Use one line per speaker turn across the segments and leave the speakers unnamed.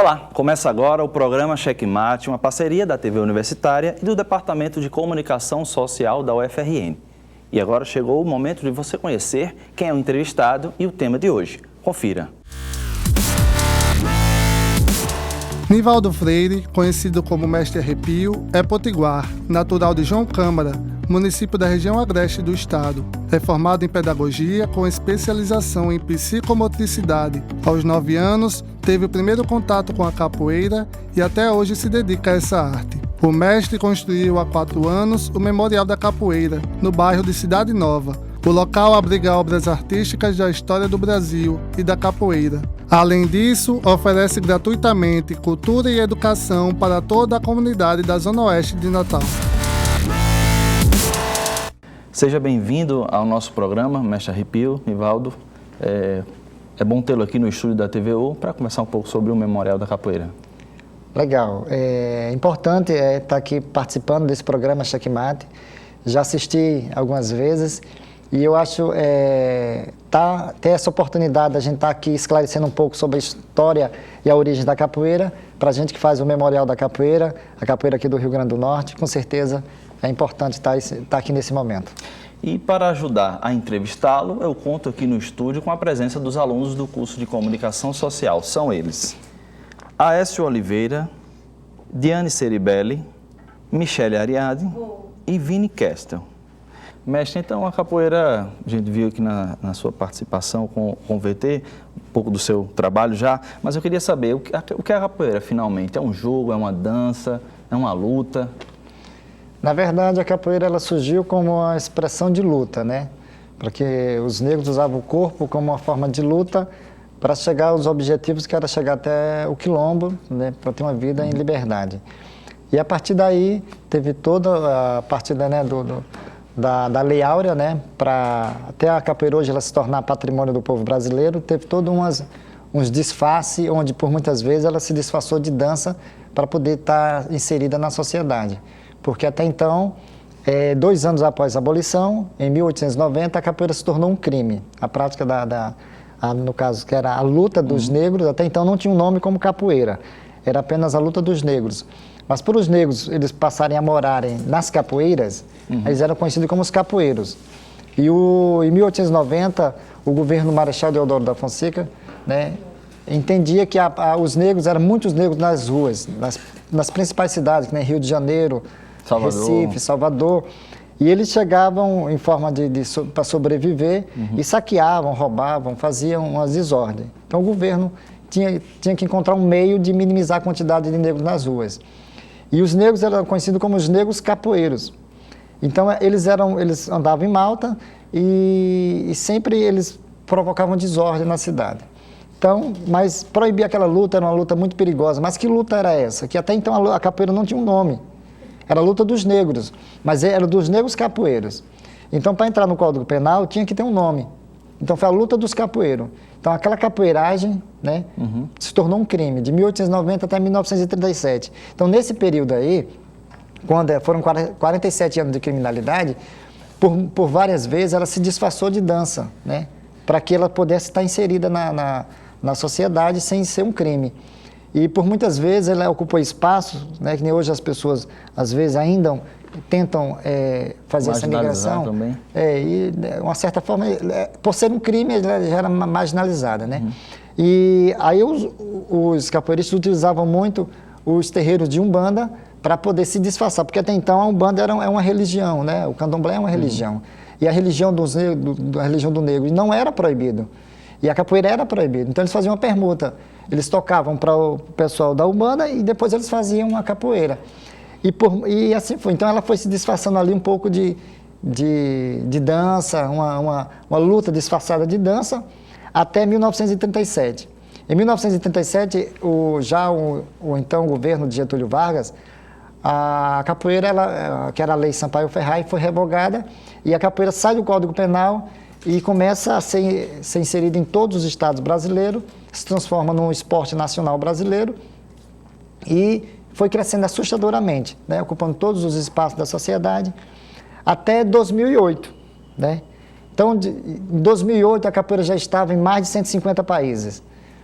Olá, começa agora o programa Checkmate, uma parceria da TV Universitária e do Departamento de Comunicação Social da UFRN. E agora chegou o momento de você conhecer quem é o entrevistado e o tema de hoje. Confira.
Nivaldo Freire, conhecido como Mestre Arrepio, é potiguar, natural de João Câmara, município da região agreste do estado. É formado em pedagogia com especialização em psicomotricidade. Aos 9 anos, teve o primeiro contato com a capoeira e até hoje se dedica a essa arte. O mestre construiu há 4 anos o Memorial da Capoeira, no bairro de Cidade Nova. O local abriga obras artísticas da história do Brasil e da capoeira. Além disso, oferece gratuitamente cultura e educação para toda a comunidade da Zona Oeste de Natal.
Seja bem-vindo ao nosso programa, Mestre Arrepio, Nivaldo. É bom tê-lo aqui no estúdio da TVU para conversar um pouco sobre o Memorial da Capoeira.
Legal. É importante estar aqui participando desse programa Checkmate. Já assisti algumas vezes e eu acho ter essa oportunidade de a gente estar aqui esclarecendo um pouco sobre a história e a origem da capoeira, para a gente que faz o Memorial da Capoeira, a capoeira aqui do Rio Grande do Norte, com certeza é importante estar aqui nesse momento.
E para ajudar a entrevistá-lo, eu conto aqui no estúdio com a presença dos alunos do curso de Comunicação Social. São eles: Aécio Oliveira, Diane Ceribelli, Michele Ariadne e Vini Kestel. Mestre, então a capoeira, a gente viu aqui na sua participação com o VT, um pouco do seu trabalho já, mas eu queria saber, o que é a capoeira finalmente? É um jogo, é uma dança, é uma luta?
Na verdade, a capoeira ela surgiu como uma expressão de luta, né? Porque os negros usavam o corpo como uma forma de luta para chegar aos objetivos que era chegar até o quilombo, né? Para ter uma vida em liberdade. E a partir daí, teve toda a partida, né, da Lei Áurea, né, para até a capoeira hoje ela se tornar patrimônio do povo brasileiro, teve todos uns disfarces, onde por muitas vezes ela se disfarçou de dança para poder estar inserida na sociedade. Porque até então, 2 anos após a abolição, em 1890, a capoeira se tornou um crime. A prática no caso, que era a luta dos negros, até então não tinha um nome como capoeira, era apenas a luta dos negros. Mas por os negros eles passarem a morarem nas capoeiras, eles eram conhecidos como os capoeiros. E em 1890, o governo Marechal Deodoro da Fonseca, né, entendia que os negros, eram muitos negros nas ruas, nas principais cidades, né, Rio de Janeiro, Salvador. Recife, Salvador. E eles chegavam em forma para sobreviver e saqueavam, roubavam, faziam umas desordens. Então o governo tinha que encontrar um meio de minimizar a quantidade de negros nas ruas. E os negros eram conhecidos como os negros capoeiros. Então eles andavam em Malta e sempre eles provocavam desordem na cidade. Então, mas proibir aquela luta era uma luta muito perigosa. Mas que luta era essa? Que até então a capoeira não tinha um nome. Era a luta dos negros, mas era dos negros capoeiros. Então, para entrar no Código Penal, tinha que ter um nome. Então, foi a luta dos capoeiros. Então, aquela capoeiragem, né, se tornou um crime, de 1890 até 1937. Então, nesse período aí, quando foram 47 anos de criminalidade, por várias vezes ela se disfarçou de dança, né, para que ela pudesse estar inserida na sociedade sem ser um crime. E por muitas vezes ela ocupou espaços, né, que nem hoje as pessoas às vezes ainda tentam fazer essa migração.
Também.
E de uma certa forma, por ser um crime, ela já era marginalizada, né? E aí os capoeiristas utilizavam muito os terreiros de Umbanda para poder se disfarçar, porque até então a Umbanda é uma religião, né? O candomblé é uma religião. E a religião a religião do negro não era proibido. E a capoeira era proibida. Então eles faziam uma permuta. Eles tocavam para o pessoal da Umbanda e depois eles faziam a capoeira. E assim foi. Então ela foi se disfarçando ali um pouco de dança, uma luta disfarçada de dança, até 1937. Em 1937, o então governo de Getúlio Vargas, a capoeira, que era a Lei Sampaio Ferraz, foi revogada e a capoeira sai do Código Penal e começa a ser inserida em todos os estados brasileiros, se transforma num esporte nacional brasileiro e foi crescendo assustadoramente, né, ocupando todos os espaços da sociedade, até 2008. Né? Então, em 2008, a capoeira já estava em mais de 150 países.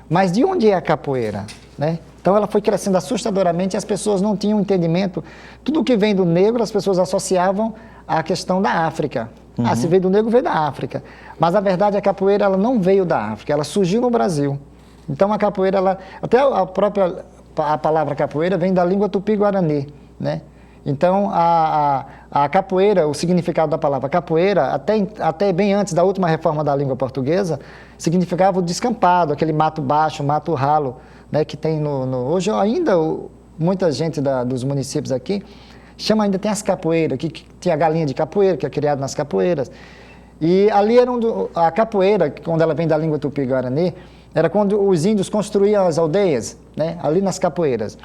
Mas de onde é a capoeira? né? Então ela foi crescendo assustadoramente e as pessoas não tinham entendimento. Tudo que vem do negro, as pessoas associavam à questão da África. Ah, se veio do negro, veio da África. Mas a verdade é que a capoeira ela não veio da África, ela surgiu no Brasil. Então a capoeira, até a palavra capoeira vem da língua tupi-guarani, né? Então a capoeira, o significado da palavra capoeira, até bem antes da última reforma da língua portuguesa, significava o descampado, aquele mato baixo, mato ralo, né, que tem hoje ainda muita gente dos municípios aqui ainda tem as capoeiras, que tinha a galinha de capoeira, que é criada nas capoeiras. E ali a capoeira, quando ela vem da língua tupi-guarani, era quando os índios construíam as aldeias, né, ali nas capoeiras.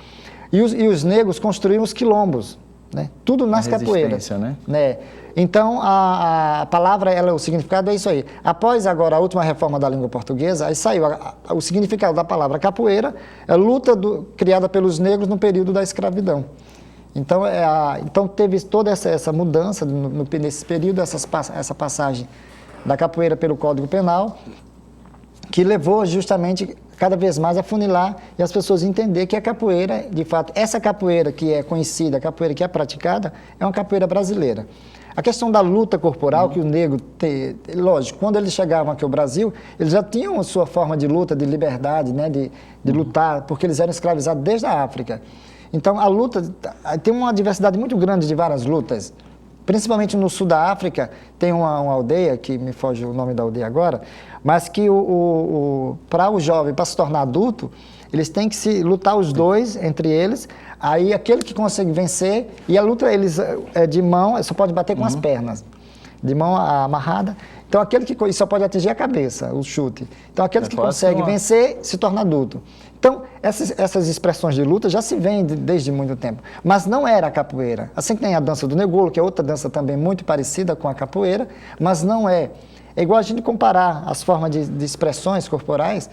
E os negros construíam os quilombos, né, tudo nas capoeiras. Né? Então, a palavra, o significado é isso aí. Após agora a última reforma da língua portuguesa, aí saiu o significado da palavra capoeira, é luta criada pelos negros no período da escravidão. Então, então teve toda essa mudança nesse período, essa passagem da capoeira pelo Código Penal, que levou justamente cada vez mais a funilar e as pessoas entender que a capoeira, de fato, essa capoeira que é conhecida, a capoeira que é praticada, é uma capoeira brasileira. A questão da luta corporal, que o negro tem, lógico, quando eles chegavam aqui ao Brasil, eles já tinham a sua forma de luta, de liberdade, né, de lutar, porque eles eram escravizados desde a África. Então, a luta, tem uma diversidade muito grande de várias lutas, principalmente no sul da África, tem uma aldeia, que me foge o nome da aldeia agora, mas que para o jovem, para se tornar adulto, eles têm que se lutar os dois, entre eles, aí aquele que consegue vencer, e a luta eles é de mão, só pode bater com as pernas, de mão amarrada. Então, aquele que só pode atingir a cabeça, o chute. Então, aquele que consegue vencer se torna adulto. Então, essas expressões de luta já se vêem desde muito tempo. Mas não era a capoeira. Assim que tem a dança do negolo, que é outra dança também muito parecida com a capoeira, mas não é. É igual a gente comparar as formas de expressões corporais,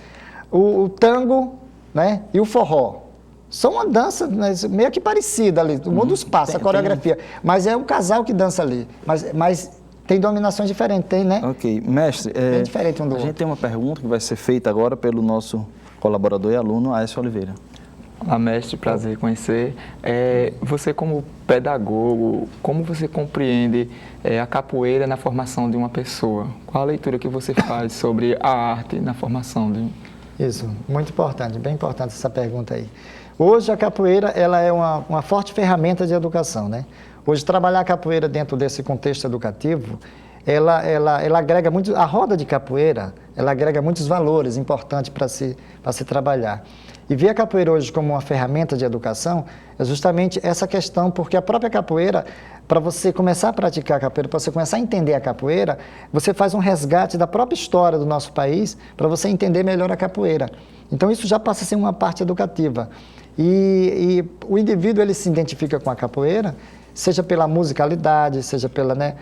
o tango, né, e o forró. São uma dança, né, meio que parecida ali, o mundo dos passos, a coreografia. Mas é um casal que dança ali. Mas tem dominações diferentes, tem, né?
Ok. Mestre,
é diferente um do
outro. A gente tem uma pergunta que vai ser feita agora pelo nosso colaborador e aluno, Aécio Oliveira.
Olá, mestre, prazer conhecer. Você como pedagogo, como você compreende a capoeira na formação de uma pessoa? Qual a leitura que você faz sobre a arte na formação de...
Isso, muito importante, bem importante essa pergunta aí. Hoje a capoeira ela é uma forte ferramenta de educação, né? Hoje trabalhar a capoeira dentro desse contexto educativo, ela agrega muito, a roda de capoeira, ela agrega muitos valores importantes para se trabalhar. E ver a capoeira hoje como uma ferramenta de educação é justamente essa questão, porque a própria capoeira, para você começar a praticar a capoeira, para você começar a entender a capoeira, você faz um resgate da própria história do nosso país para você entender melhor a capoeira. Então isso já passa a ser uma parte educativa. E o indivíduo ele se identifica com a capoeira, seja pela musicalidade, seja pela, né,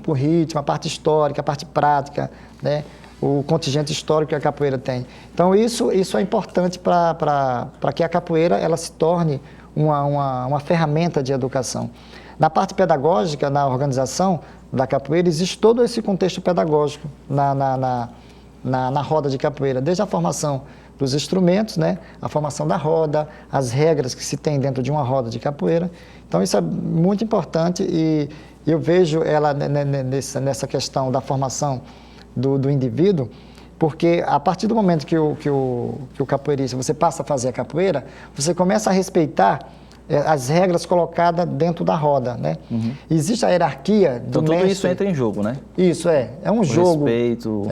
o ritmo, a parte histórica, a parte prática, né, o contingente histórico que a capoeira tem. Então isso é importante para que a capoeira ela se torne uma ferramenta de educação. Na parte pedagógica, na organização da capoeira, existe todo esse contexto pedagógico na roda de capoeira, desde a formação dos instrumentos, né, a formação da roda, as regras que se tem dentro de uma roda de capoeira. Então isso é muito importante e eu vejo ela nessa questão da formação do indivíduo, porque a partir do momento que o capoeirista, você passa a fazer a capoeira, você começa a respeitar as regras colocadas dentro da roda, né? Uhum. Existe a hierarquia do mestre.
Tudo isso entra em jogo, né?
Isso, é um jogo.
O respeito,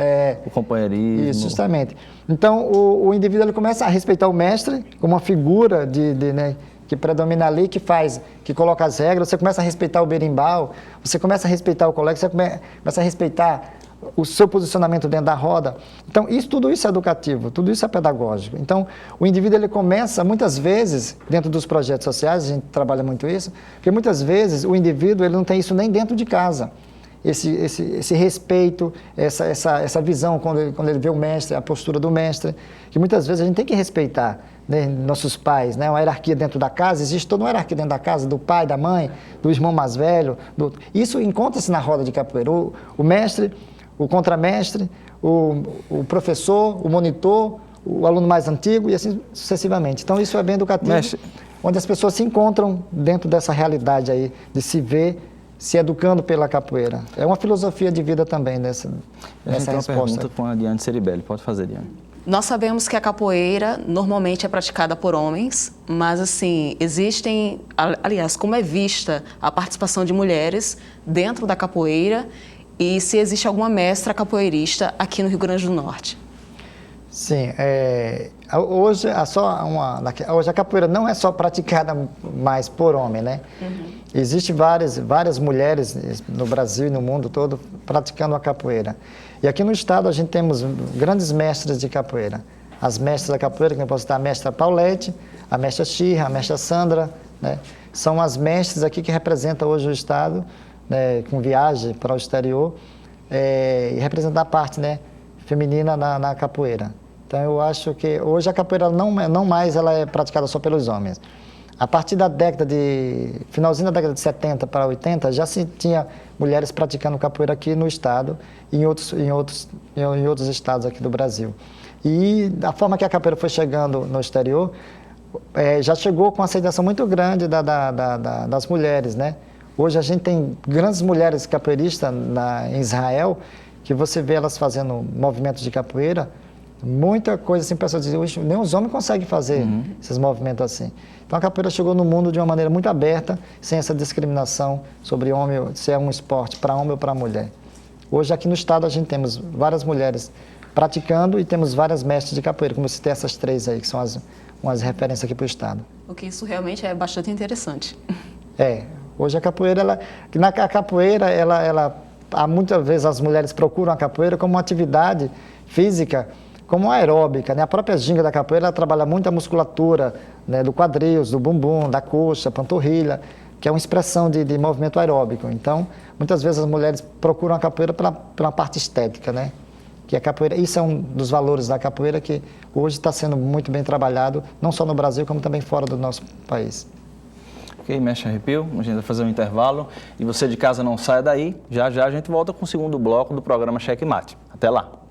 o companheirismo.
Isso, justamente. Então, o indivíduo ele começa a respeitar o mestre como uma figura né, que predomina ali, que coloca as regras. Você começa a respeitar o berimbau, você começa a respeitar o colega, você começa a respeitar o seu posicionamento dentro da roda. Então, tudo isso é educativo, tudo isso é pedagógico. Então, o indivíduo ele começa, muitas vezes, dentro dos projetos sociais, a gente trabalha muito isso, porque muitas vezes o indivíduo ele não tem isso nem dentro de casa. Esse respeito, essa visão, quando ele vê o mestre, a postura do mestre, que muitas vezes a gente tem que respeitar, né, nossos pais, né, uma hierarquia dentro da casa, existe toda uma hierarquia dentro da casa, do pai, da mãe, do irmão mais velho. Isso encontra-se na roda de capoeira. O mestre, o contramestre, o professor, o monitor, o aluno mais antigo e assim sucessivamente. Então, isso é bem educativo, onde as pessoas se encontram dentro dessa realidade aí, de se ver se educando pela capoeira. É uma filosofia de vida também nessa resposta.
Uma pergunta com a Diane Ceribelli. Pode fazer, Diane.
Nós sabemos que a capoeira normalmente é praticada por homens, mas assim, existem, aliás, como é vista a participação de mulheres dentro da capoeira e se existe alguma mestra capoeirista aqui no Rio Grande do Norte?
Sim, hoje a capoeira não é só praticada mais por homem, né? Existem várias mulheres no Brasil e no mundo todo praticando a capoeira. E aqui no estado a gente temos grandes mestres de capoeira. As mestras da capoeira, que eu posso citar a mestra Paulette, a mestra Xirra, a mestra Sandra, né? São as mestras aqui que representam hoje o estado, né, com viagem para o exterior, e representam a parte, né, feminina na capoeira. Então, eu acho que hoje a capoeira não mais ela é praticada só pelos homens. A partir da finalzinho da década de 70 para 80, já se tinha mulheres praticando capoeira aqui no estado e em outros estados aqui do Brasil. E da forma que a capoeira foi chegando no exterior, já chegou com uma aceitação muito grande das mulheres, né? Hoje a gente tem grandes mulheres capoeiristas em Israel, que você vê elas fazendo movimentos de capoeira, muita coisa assim, pessoas dizem, nem os homens conseguem fazer esses movimentos assim. Então a capoeira chegou no mundo de uma maneira muito aberta, sem essa discriminação sobre homem, se é um esporte para homem ou para mulher. Hoje aqui no estado a gente temos várias mulheres praticando e temos várias mestres de capoeira, como eu citei essas três aí, que são umas referências aqui para o estado.
Porque isso realmente é bastante interessante.
Hoje a capoeira, há muitas vezes as mulheres procuram a capoeira como uma atividade física, como aeróbica, né? A própria ginga da capoeira trabalha muito a musculatura, né, do quadril, do bumbum, da coxa, panturrilha, que é uma expressão de movimento aeróbico. Então, muitas vezes as mulheres procuram a capoeira pela parte estética, né? Que a capoeira, isso é um dos valores da capoeira que hoje está sendo muito bem trabalhado, não só no Brasil, como também fora do nosso país.
Ok, mestre Arrepio, a gente vai fazer um intervalo e você de casa não saia daí, já já a gente volta com o segundo bloco do programa Cheque Mate. Até lá!